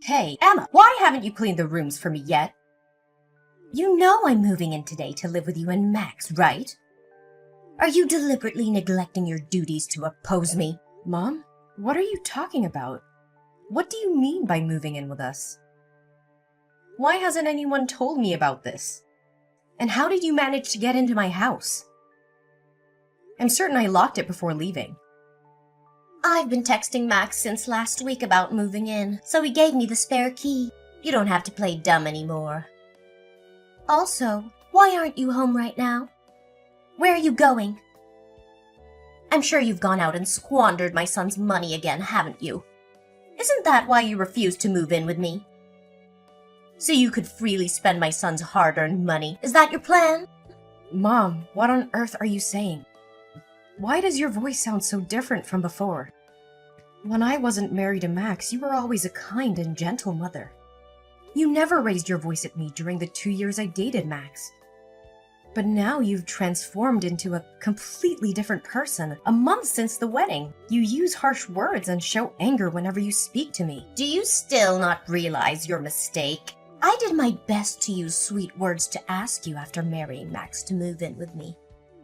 Hey, Emma, why haven't you cleaned the rooms for me yet? You know I'm moving in today to live with you and Max, right? Are you deliberately neglecting your duties to oppose me? Mom, what are you talking about? What do you mean by moving in with us? Why hasn't anyone told me about this? And how did you manage to get into my house? I'm certain I locked it before leaving. I've been texting Max since last week about moving in, so he gave me the spare key. You don't have to play dumb anymore. Also, why aren't you home right now? Where are you going? I'm sure you've gone out and squandered my son's money again, haven't you? Isn't that why you refused to move in with me? So you could freely spend my son's hard-earned money. Is that your plan? Mom, what on earth are you saying? Why does your voice sound so different from before? When I wasn't married to Max, you were always a kind and gentle mother. You never raised your voice at me during the 2 years I dated Max. But now you've transformed into a completely different person. A month since the wedding, you use harsh words and show anger whenever you speak to me. Do you still not realize your mistake? I did my best to use sweet words to ask you after marrying Max to move in with me.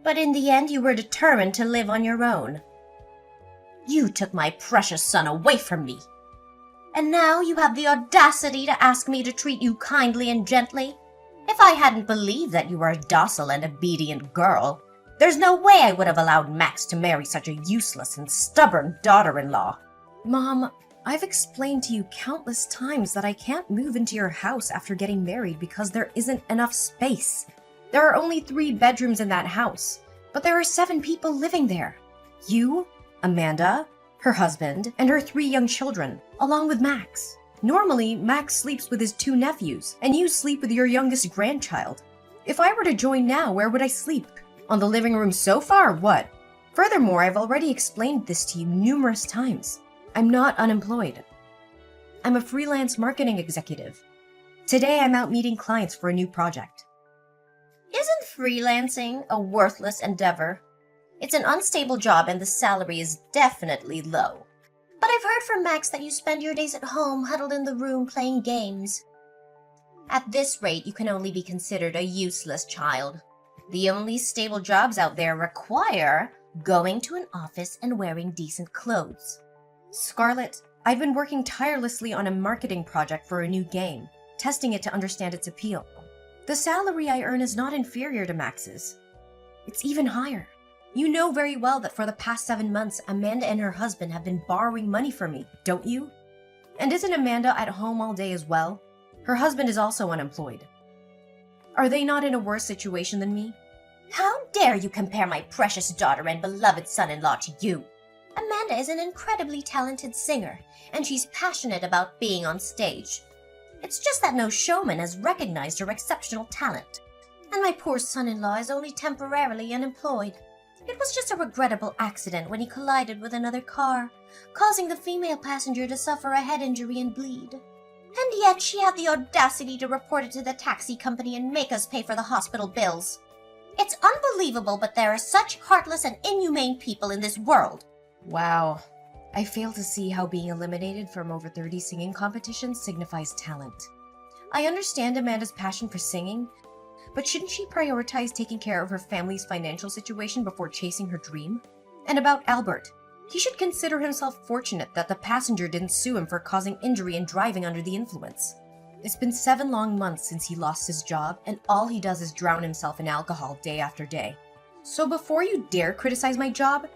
But in the end, you were determined to live on your own. You took my precious son away from me. And now you have the audacity to ask me to treat you kindly and gently? If I hadn't believed that you were a docile and obedient girl, there's no way I would have allowed Max to marry such a useless and stubborn daughter-in-law. Mom, I've explained to you countless times that I can't move into your house after getting married because there isn't enough space. There are only 3 bedrooms in that house, but there are 7 people living there. You, Amanda, her husband, and her 3 young children, along with Max. Normally, Max sleeps with his 2 nephews, and you sleep with your youngest grandchild. If I were to join now, where would I sleep? On the living room sofa or what? Furthermore, I've already explained this to you numerous times. I'm not unemployed. I'm a freelance marketing executive. Today I'm out meeting clients for a new project. Isn't freelancing a worthless endeavor? It's an unstable job and the salary is definitely low. But I've heard from Max that you spend your days at home huddled in the room playing games. At this rate, you can only be considered a useless child. The only stable jobs out there require going to an office and wearing decent clothes. Scarlett, I've been working tirelessly on a marketing project for a new game, testing it to understand its appeal. The salary I earn is not inferior to Max's. It's even higher. You know very well that for the past 7 months, Amanda and her husband have been borrowing money from me, don't you? And isn't Amanda at home all day as well? Her husband is also unemployed. Are they not in a worse situation than me? How dare you compare my precious daughter and beloved son-in-law to you? Amanda is an incredibly talented singer, and she's passionate about being on stage. It's just that no showman has recognized her exceptional talent. And my poor son-in-law is only temporarily unemployed. It was just a regrettable accident when he collided with another car, causing the female passenger to suffer a head injury and bleed. And yet she had the audacity to report it to the taxi company and make us pay for the hospital bills. It's unbelievable, but there are such heartless and inhumane people in this world. Wow. I fail to see how being eliminated from over 30 singing competitions signifies talent. I understand Amanda's passion for singing, but shouldn't she prioritize taking care of her family's financial situation before chasing her dream? And about Albert, he should consider himself fortunate that the passenger didn't sue him for causing injury and driving under the influence. It's been 7 long months since he lost his job, and all he does is drown himself in alcohol day after day. So before you dare criticize my job,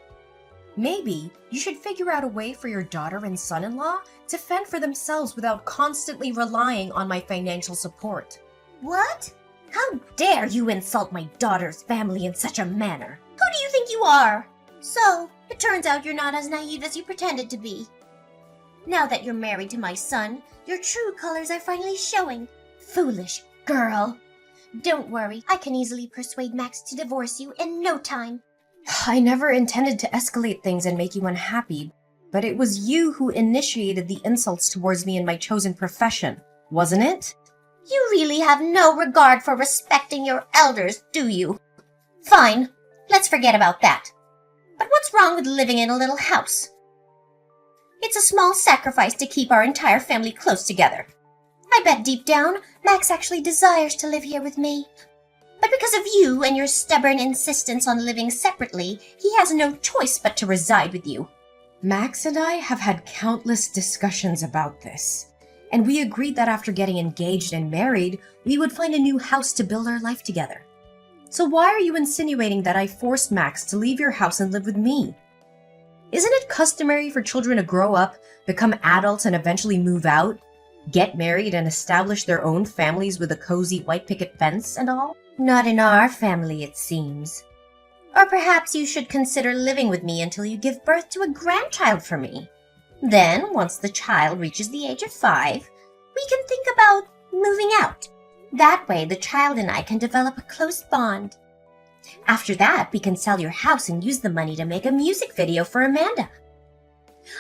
maybe you should figure out a way for your daughter and son-in-law to fend for themselves without constantly relying on my financial support. What? How dare you insult my daughter's family in such a manner? Who do you think you are? So, it turns out you're not as naive as you pretended to be. Now that you're married to my son, your true colors are finally showing. Foolish girl. Don't worry, I can easily persuade Max to divorce you in no time. I never intended to escalate things and make you unhappy, but it was you who initiated the insults towards me in my chosen profession, wasn't it? You really have no regard for respecting your elders, do you? Fine, let's forget about that. But what's wrong with living in a little house? It's a small sacrifice to keep our entire family close together. I bet deep down, Max actually desires to live here with me. But because of you and your stubborn insistence on living separately, he has no choice but to reside with you. Max and I have had countless discussions about this, and we agreed that after getting engaged and married, we would find a new house to build our life together. So why are you insinuating that I forced Max to leave your house and live with me? Isn't it customary for children to grow up, become adults, and eventually move out, get married, and establish their own families with a cozy white picket fence and all? Not in our family, it seems. Or perhaps you should consider living with me until you give birth to a grandchild for me. Then, once the child reaches the age of 5, we can think about moving out. That way, the child and I can develop a close bond. After that, we can sell your house and use the money to make a music video for Amanda.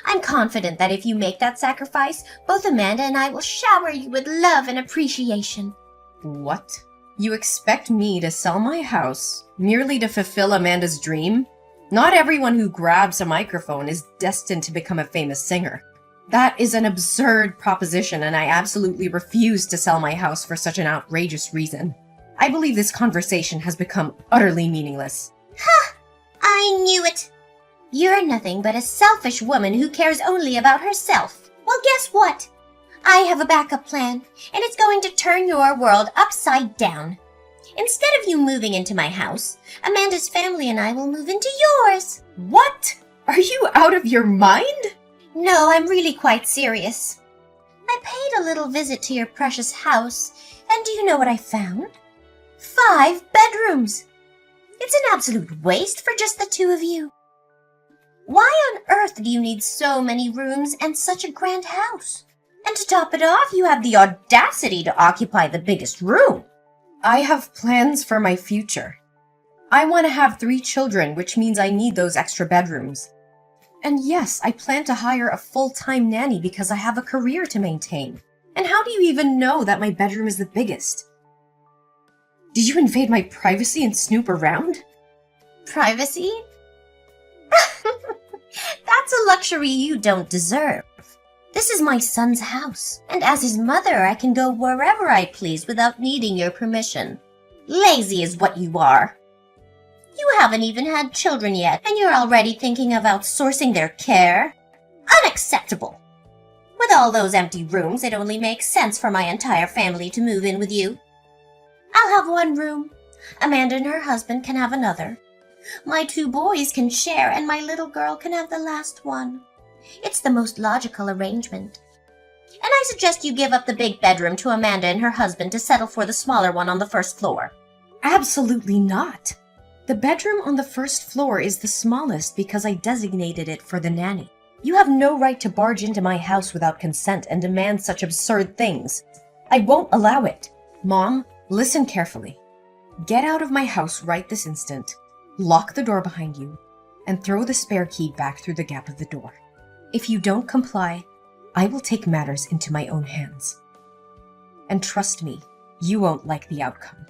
I'm confident that if you make that sacrifice, both Amanda and I will shower you with love and appreciation. What? You expect me to sell my house merely to fulfill Amanda's dream? Not everyone who grabs a microphone is destined to become a famous singer. That is an absurd proposition, and I absolutely refuse to sell my house for such an outrageous reason. I believe this conversation has become utterly meaningless. Ha! I knew it! You're nothing but a selfish woman who cares only about herself. Well, guess what? I have a backup plan, and it's going to turn your world upside down. Instead of you moving into my house, Amanda's family and I will move into yours. What? Are you out of your mind? No, I'm really quite serious. I paid a little visit to your precious house, and do you know what I found? 5 bedrooms. It's an absolute waste for just the 2 of you. Why on earth do you need so many rooms and such a grand house? And to top it off, you have the audacity to occupy the biggest room. I have plans for my future. I want to have 3 children, which means I need those extra bedrooms. And yes, I plan to hire a full-time nanny because I have a career to maintain. And how do you even know that my bedroom is the biggest? Did you invade my privacy and snoop around? Privacy? That's a luxury you don't deserve. This is my son's house, and as his mother, I can go wherever I please without needing your permission. Lazy is what you are. You haven't even had children yet, and you're already thinking of outsourcing their care? Unacceptable! With all those empty rooms, it only makes sense for my entire family to move in with you. I'll have 1 room. Amanda and her husband can have another. My 2 boys can share, and my little girl can have the last one. It's the most logical arrangement. And I suggest you give up the big bedroom to Amanda and her husband to settle for the smaller one on the 1st floor. Absolutely not. The bedroom on the 1st floor is the smallest because I designated it for the nanny. You have no right to barge into my house without consent and demand such absurd things. I won't allow it. Mom, listen carefully. Get out of my house right this instant, lock the door behind you, and throw the spare key back through the gap of the door. If you don't comply, I will take matters into my own hands. And trust me, you won't like the outcome.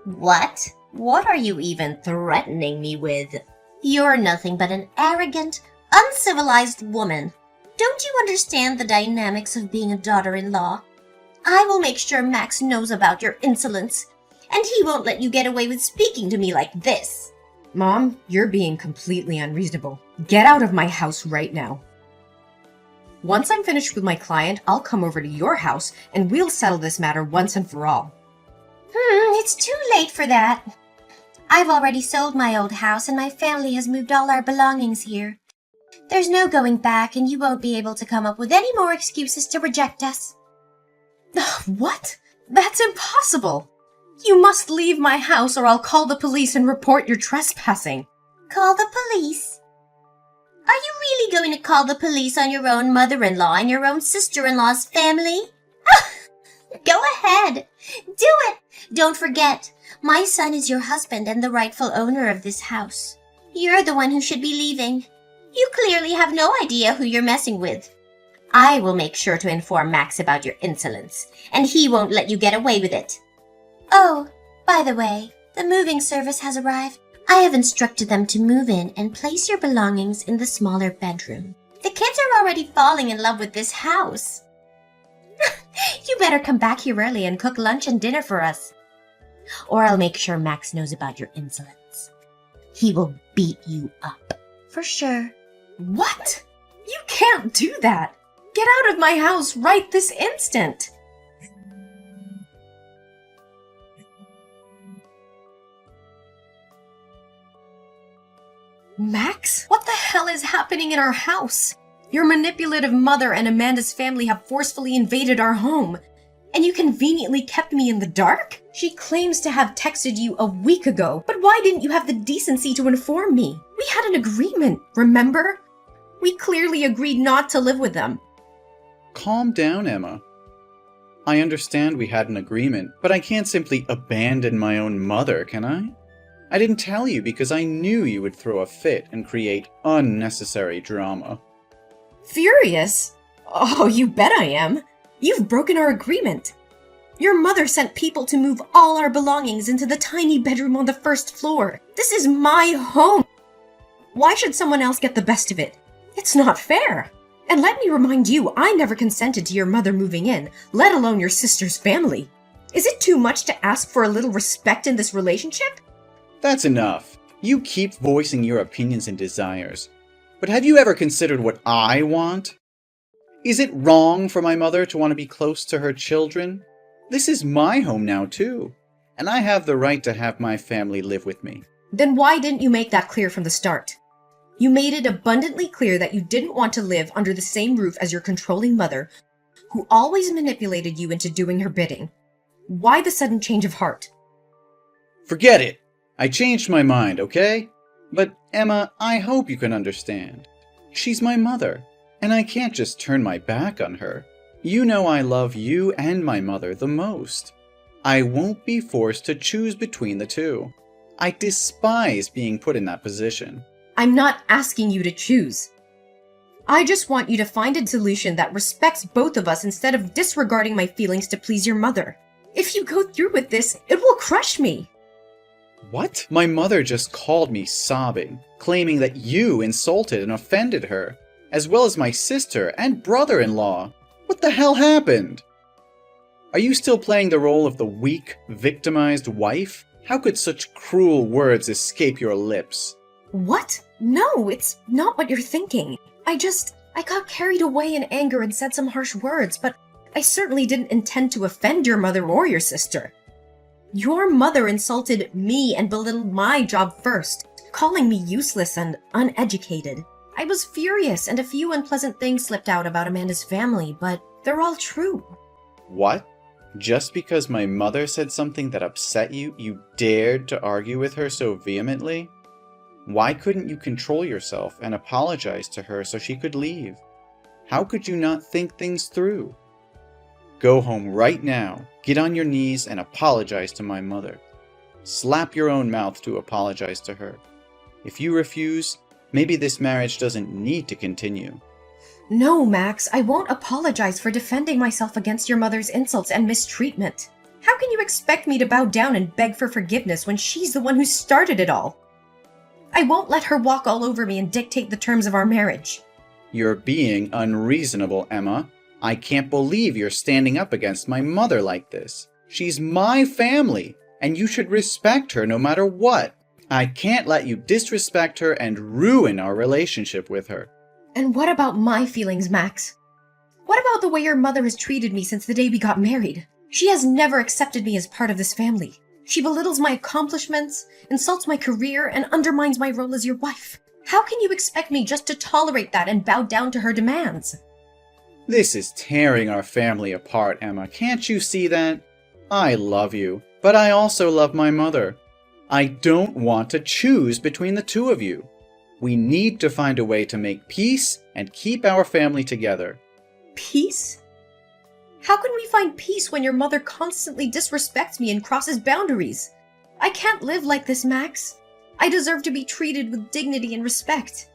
What? What are you even threatening me with? You're nothing but an arrogant, uncivilized woman. Don't you understand the dynamics of being a daughter-in-law? I will make sure Max knows about your insolence, and he won't let you get away with speaking to me like this. Mom, you're being completely unreasonable. Get out of my house right now. Once I'm finished with my client, I'll come over to your house and we'll settle this matter once and for all. It's too late for that. I've already sold my old house and my family has moved all our belongings here. There's no going back, and you won't be able to come up with any more excuses to reject us. What? That's impossible! You must leave my house or I'll call the police and report your trespassing. Call the police? Are you really going to call the police on your own mother-in-law and your own sister-in-law's family? Go ahead. Do it. Don't forget, my son is your husband and the rightful owner of this house. You're the one who should be leaving. You clearly have no idea who you're messing with. I will make sure to inform Max about your insolence, and he won't let you get away with it. Oh, by the way, the moving service has arrived. I have instructed them to move in and place your belongings in the smaller bedroom. The kids are already falling in love with this house. You better come back here early and cook lunch and dinner for us. Or I'll make sure Max knows about your insolence. He will beat you up. For sure. What? You can't do that! Get out of my house right this instant! Max, what the hell is happening in our house? Your manipulative mother and Amanda's family have forcefully invaded our home, and you conveniently kept me in the dark? She claims to have texted you a week ago, but why didn't you have the decency to inform me? We had an agreement, remember? We clearly agreed not to live with them. Calm down, Emma. I understand we had an agreement, but I can't simply abandon my own mother, can I? I didn't tell you because I knew you would throw a fit and create unnecessary drama. Furious? Oh, you bet I am. You've broken our agreement. Your mother sent people to move all our belongings into the tiny bedroom on the first floor. This is my home. Why should someone else get the best of it? It's not fair. And let me remind you, I never consented to your mother moving in, let alone your sister's family. Is it too much to ask for a little respect in this relationship? That's enough. You keep voicing your opinions and desires. But have you ever considered what I want? Is it wrong for my mother to want to be close to her children? This is my home now, too. And I have the right to have my family live with me. Then why didn't you make that clear from the start? You made it abundantly clear that you didn't want to live under the same roof as your controlling mother, who always manipulated you into doing her bidding. Why the sudden change of heart? Forget it! I changed my mind, okay? But, Emma, I hope you can understand. She's my mother, and I can't just turn my back on her. You know I love you and my mother the most. I won't be forced to choose between the two. I despise being put in that position. I'm not asking you to choose. I just want you to find a solution that respects both of us instead of disregarding my feelings to please your mother. If you go through with this, it will crush me. What? My mother just called me sobbing, claiming that you insulted and offended her, as well as my sister and brother-in-law. What the hell happened? Are you still playing the role of the weak, victimized wife? How could such cruel words escape your lips? What? No, it's not what you're thinking. I got carried away in anger and said some harsh words, but I certainly didn't intend to offend your mother or your sister. Your mother insulted me and belittled my job first, calling me useless and uneducated. I was furious, and a few unpleasant things slipped out about Amanda's family, but they're all true. What? Just because my mother said something that upset you, you dared to argue with her so vehemently? Why couldn't you control yourself and apologize to her so she could leave? How could you not think things through? Go home right now, get on your knees and apologize to my mother. Slap your own mouth to apologize to her. If you refuse, maybe this marriage doesn't need to continue. No, Max, I won't apologize for defending myself against your mother's insults and mistreatment. How can you expect me to bow down and beg for forgiveness when she's the one who started it all? I won't let her walk all over me and dictate the terms of our marriage. You're being unreasonable, Emma. I can't believe you're standing up against my mother like this. She's my family, and you should respect her no matter what. I can't let you disrespect her and ruin our relationship with her. And what about my feelings, Max? What about the way your mother has treated me since the day we got married? She has never accepted me as part of this family. She belittles my accomplishments, insults my career, and undermines my role as your wife. How can you expect me just to tolerate that and bow down to her demands? This is tearing our family apart, Emma. Can't you see that? I love you, but I also love my mother. I don't want to choose between the two of you. We need to find a way to make peace and keep our family together. Peace? How can we find peace when your mother constantly disrespects me and crosses boundaries? I can't live like this, Max. I deserve to be treated with dignity and respect.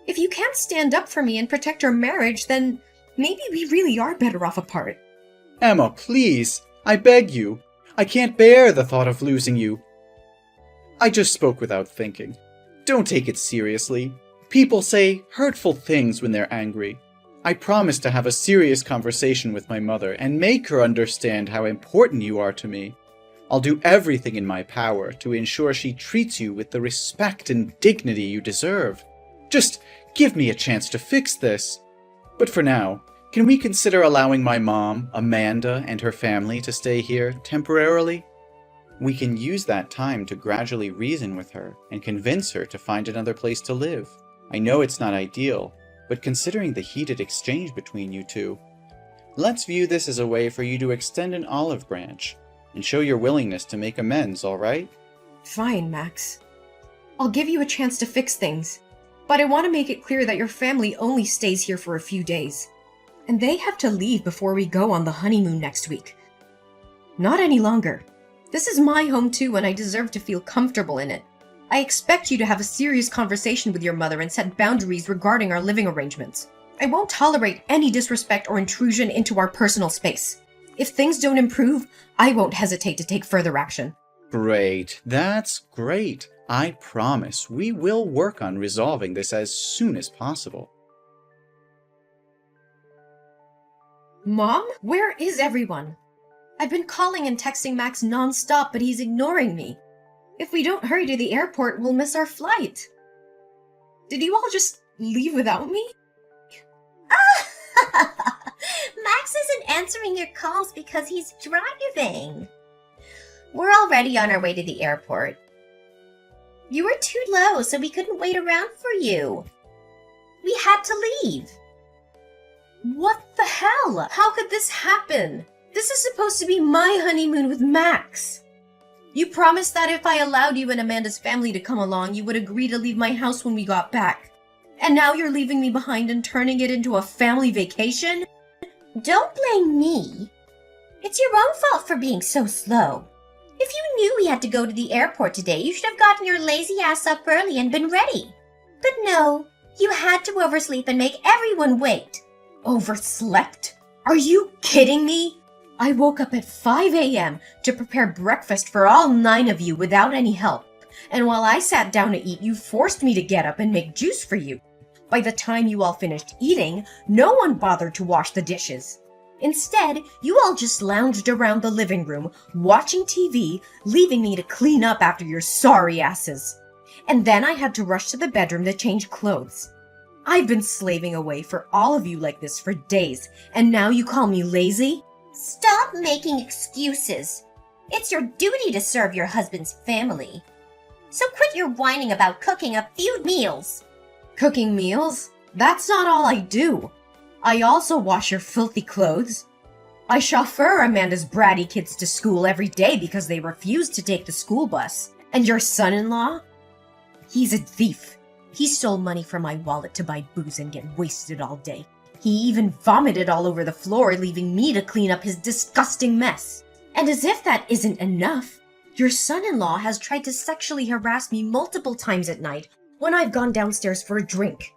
If you can't stand up for me and protect our marriage, then maybe we really are better off apart. Emma, please, I beg you. I can't bear the thought of losing you. I just spoke without thinking. Don't take it seriously. People say hurtful things when they're angry. I promise to have a serious conversation with my mother and make her understand how important you are to me. I'll do everything in my power to ensure she treats you with the respect and dignity you deserve. Just give me a chance to fix this. But for now, can we consider allowing my mom, Amanda, and her family to stay here temporarily? We can use that time to gradually reason with her and convince her to find another place to live. I know it's not ideal, but considering the heated exchange between you two, let's view this as a way for you to extend an olive branch and show your willingness to make amends, all right? Fine, Max. I'll give you a chance to fix things, but I want to make it clear that your family only stays here for a few days, and they have to leave before we go on the honeymoon next week. Not any longer. This is my home too, and I deserve to feel comfortable in it. I expect you to have a serious conversation with your mother and set boundaries regarding our living arrangements. I won't tolerate any disrespect or intrusion into our personal space. If things don't improve, I won't hesitate to take further action. Great. That's great. I promise we will work on resolving this as soon as possible. Mom, where is everyone? I've been calling and texting Max non-stop, but he's ignoring me. If we don't hurry to the airport, we'll miss our flight. Did you all just leave without me? Max isn't answering your calls because he's driving. We're already on our way to the airport. You were too low, so we couldn't wait around for you. We had to leave. What the hell? How could this happen? This is supposed to be my honeymoon with Max. You promised that if I allowed you and Amanda's family to come along, you would agree to leave my house when we got back. And now you're leaving me behind and turning it into a family vacation? Don't blame me. It's your own fault for being so slow. If you knew we had to go to the airport today, you should have gotten your lazy ass up early and been ready. But no, you had to oversleep and make everyone wait. Overslept? Are you kidding me? I woke up at 5 a.m. to prepare breakfast for all 9 of you without any help. And while I sat down to eat, you forced me to get up and make juice for you. By the time you all finished eating, no one bothered to wash the dishes. Instead, you all just lounged around the living room, watching TV, leaving me to clean up after your sorry asses. And then I had to rush to the bedroom to change clothes. I've been slaving away for all of you like this for days, and now you call me lazy? Stop making excuses. It's your duty to serve your husband's family. So quit your whining about cooking a few meals. Cooking meals? That's not all I do. I also wash your filthy clothes. I chauffeur Amanda's bratty kids to school every day because they refuse to take the school bus. And your son-in-law? He's a thief. He stole money from my wallet to buy booze and get wasted all day. He even vomited all over the floor, leaving me to clean up his disgusting mess. And as if that isn't enough, your son-in-law has tried to sexually harass me multiple times at night when I've gone downstairs for a drink.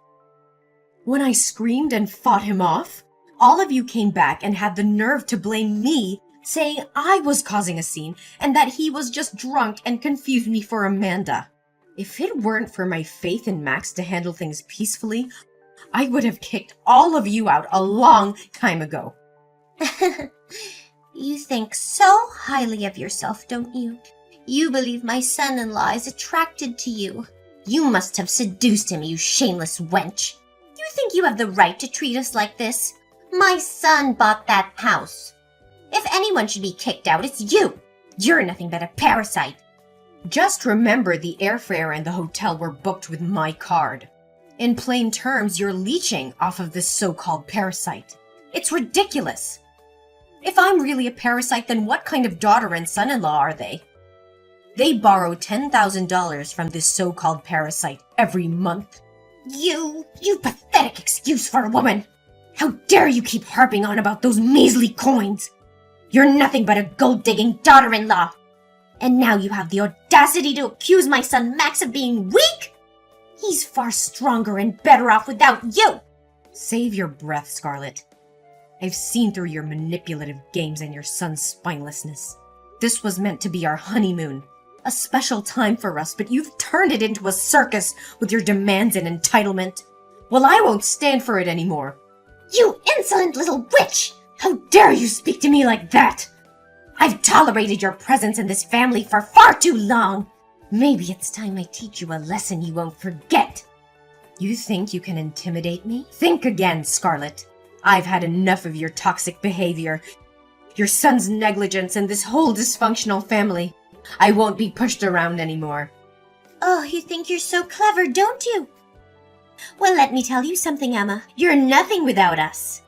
When I screamed and fought him off, all of you came back and had the nerve to blame me, saying I was causing a scene and that he was just drunk and confused me for Amanda. If it weren't for my faith in Max to handle things peacefully, I would have kicked all of you out a long time ago. You think so highly of yourself, don't you? You believe my son-in-law is attracted to you. You must have seduced him, you shameless wench. You think you have the right to treat us like this? My son bought that house. If anyone should be kicked out, it's you. You're nothing but a parasite. Just remember the airfare and the hotel were booked with my card. In plain terms, you're leeching off of this so-called parasite. It's ridiculous. If I'm really a parasite, then what kind of daughter and son-in-law are they? They borrow $10,000 from this so-called parasite every month. You pathetic excuse for a woman. How dare you keep harping on about those measly coins? You're nothing but a gold-digging daughter-in-law. And now you have the audacity to accuse my son Max of being weak? He's far stronger and better off without you. Save your breath, Scarlett. I've seen through your manipulative games and your son's spinelessness. This was meant to be our honeymoon. a special time for us, but you've turned it into a circus with your demands and entitlement. Well, I won't stand for it anymore. You insolent little witch! How dare you speak to me like that? I've tolerated your presence in this family for far too long. Maybe it's time I teach you a lesson you won't forget. You think you can intimidate me? Think again, Scarlet. I've had enough of your toxic behavior, your son's negligence, and this whole dysfunctional family. I won't be pushed around anymore. Oh, you think you're so clever, don't you? Well, let me tell you something, Emma. You're nothing without us.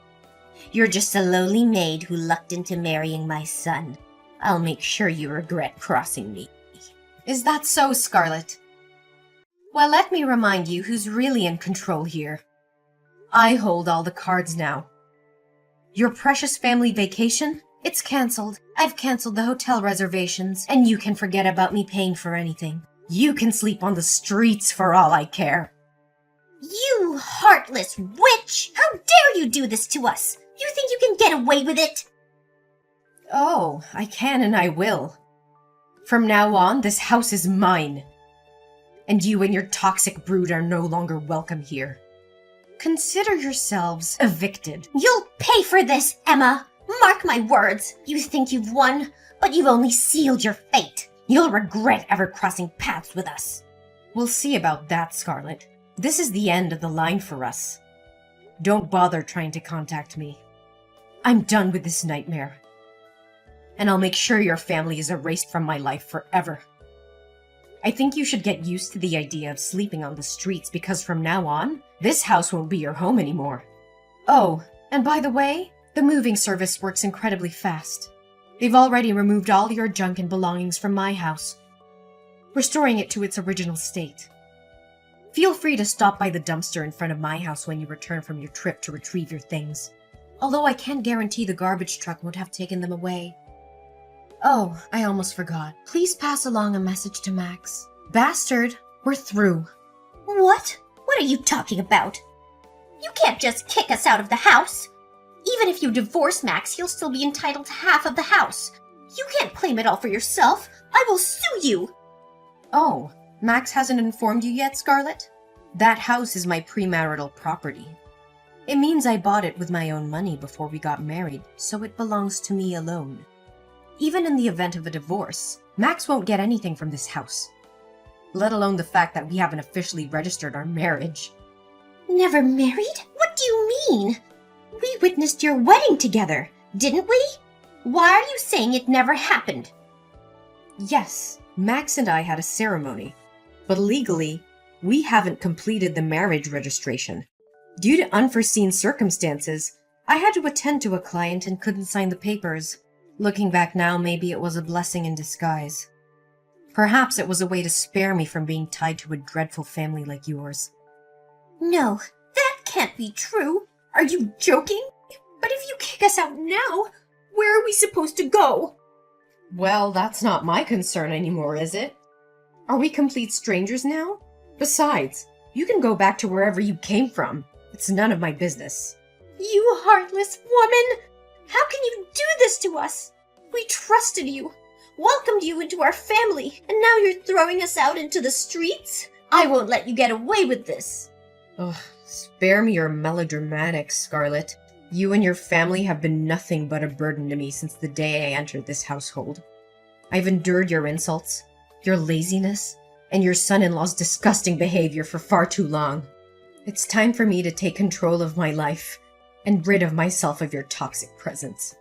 You're just a lowly maid who lucked into marrying my son. I'll make sure you regret crossing me. Is that so, Scarlet? Well, let me remind you who's really in control here. I hold all the cards now. Your precious family vacation? It's cancelled. I've cancelled the hotel reservations, and you can forget about me paying for anything. You can sleep on the streets for all I care. You heartless witch! How dare you do this to us? You think you can get away with it? Oh, I can and I will. From now on, this house is mine. And you and your toxic brood are no longer welcome here. Consider yourselves evicted. You'll pay for this, Emma! Mark my words. You think you've won, but you've only sealed your fate. You'll regret ever crossing paths with us. We'll see about that, Scarlet. This is the end of the line for us. Don't bother trying to contact me. I'm done with this nightmare. And I'll make sure your family is erased from my life forever. I think you should get used to the idea of sleeping on the streets because from now on, this house won't be your home anymore. Oh, and by the way, the moving service works incredibly fast. They've already removed all your junk and belongings from my house, restoring it to its original state. Feel free to stop by the dumpster in front of my house when you return from your trip to retrieve your things. Although I can't guarantee the garbage truck won't have taken them away. Oh, I almost forgot. Please pass along a message to Max. Bastard, we're through. What? What are you talking about? You can't just kick us out of the house. Even if you divorce Max, he'll still be entitled to half of the house. You can't claim it all for yourself. I will sue you. Oh, Max hasn't informed you yet, Scarlet? That house is my premarital property. It means I bought it with my own money before we got married, so it belongs to me alone. Even in the event of a divorce, Max won't get anything from this house. Let alone the fact that we haven't officially registered our marriage. Never married? What do you mean? We witnessed your wedding together, didn't we? Why are you saying it never happened? Yes, Max and I had a ceremony, but legally, we haven't completed the marriage registration. Due to unforeseen circumstances, I had to attend to a client and couldn't sign the papers. Looking back now, maybe it was a blessing in disguise. Perhaps it was a way to spare me from being tied to a dreadful family like yours. No, that can't be true. Are you joking? But if you kick us out now, where are we supposed to go? Well, that's not my concern anymore, is it? Are we complete strangers now? Besides, you can go back to wherever you came from. It's none of my business. You heartless woman! How can you do this to us? We trusted you, welcomed you into our family, and now you're throwing us out into the streets? I won't let you get away with this. Ugh, spare me your melodramatics, Scarlet. You and your family have been nothing but a burden to me since the day I entered this household. I've endured your insults, your laziness, and your son-in-law's disgusting behavior for far too long. It's time for me to take control of my life and rid of myself of your toxic presence.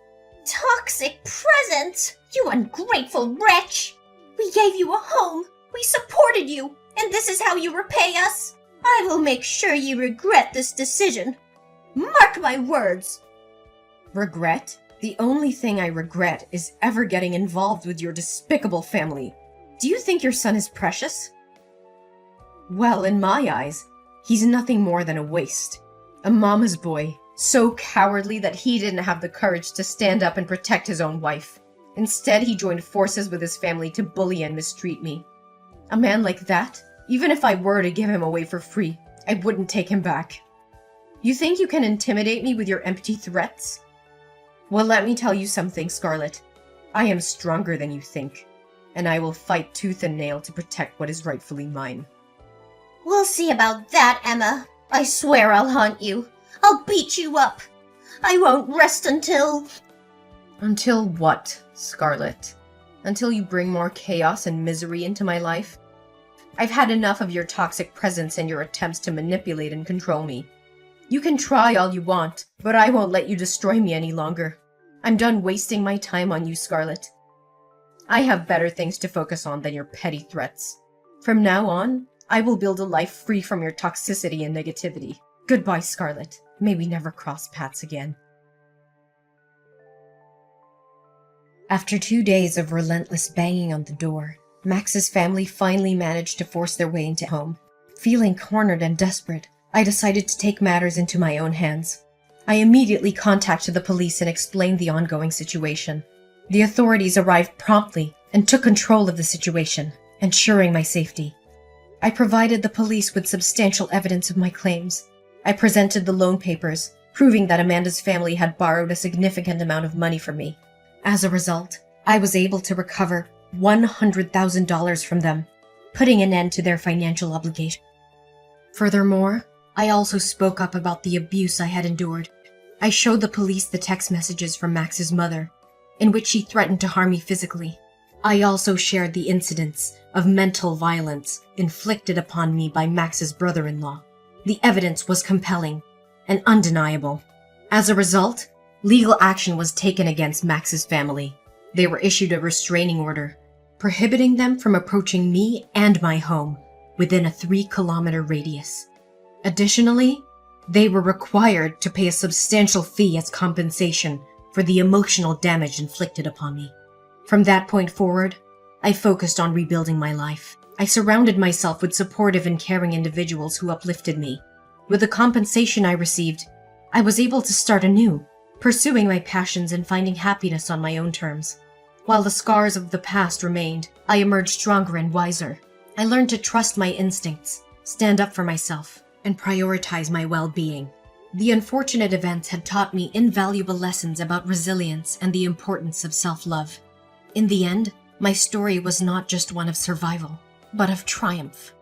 Toxic presence? You ungrateful wretch! We gave you a home, we supported you, and this is how you repay us? I will make sure you regret this decision. Mark my words! Regret? The only thing I regret is ever getting involved with your despicable family. Do you think your son is precious? Well, in my eyes, he's nothing more than a waste. A mama's boy, so cowardly that he didn't have the courage to stand up and protect his own wife. Instead, he joined forces with his family to bully and mistreat me. A man like that, even if I were to give him away for free, I wouldn't take him back. You think you can intimidate me with your empty threats? Well, let me tell you something, Scarlet. I am stronger than you think. and I will fight tooth and nail to protect what is rightfully mine. We'll see about that, Emma. I swear I'll haunt you. I'll beat you up. I won't rest until... Until what, Scarlet? Until you bring more chaos and misery into my life? I've had enough of your toxic presence and your attempts to manipulate and control me. You can try all you want, but I won't let you destroy me any longer. I'm done wasting my time on you, Scarlet. I have better things to focus on than your petty threats. From now on, I will build a life free from your toxicity and negativity. Goodbye, Scarlet. May we never cross paths again. After 2 days of relentless banging on the door, Max's family finally managed to force their way into home. Feeling cornered and desperate, I decided to take matters into my own hands. I immediately contacted the police and explained the ongoing situation. The authorities arrived promptly and took control of the situation, ensuring my safety. I provided the police with substantial evidence of my claims. I presented the loan papers, proving that Amanda's family had borrowed a significant amount of money from me. As a result, I was able to recover $100,000 from them, putting an end to their financial obligation. Furthermore, I also spoke up about the abuse I had endured. I showed the police the text messages from Max's mother, in which she threatened to harm me physically. I also shared the incidents of mental violence inflicted upon me by Max's brother-in-law. The evidence was compelling and undeniable. As a result, legal action was taken against Max's family. They were issued a restraining order, prohibiting them from approaching me and my home within a 3-kilometer radius. Additionally, they were required to pay a substantial fee as compensation for the emotional damage inflicted upon me. From that point forward, I focused on rebuilding my life. I surrounded myself with supportive and caring individuals who uplifted me. With the compensation I received, I was able to start anew, pursuing my passions and finding happiness on my own terms. While the scars of the past remained, I emerged stronger and wiser. I learned to trust my instincts, stand up for myself, and prioritize my well-being. The unfortunate events had taught me invaluable lessons about resilience and the importance of self-love. In the end, my story was not just one of survival, but of triumph.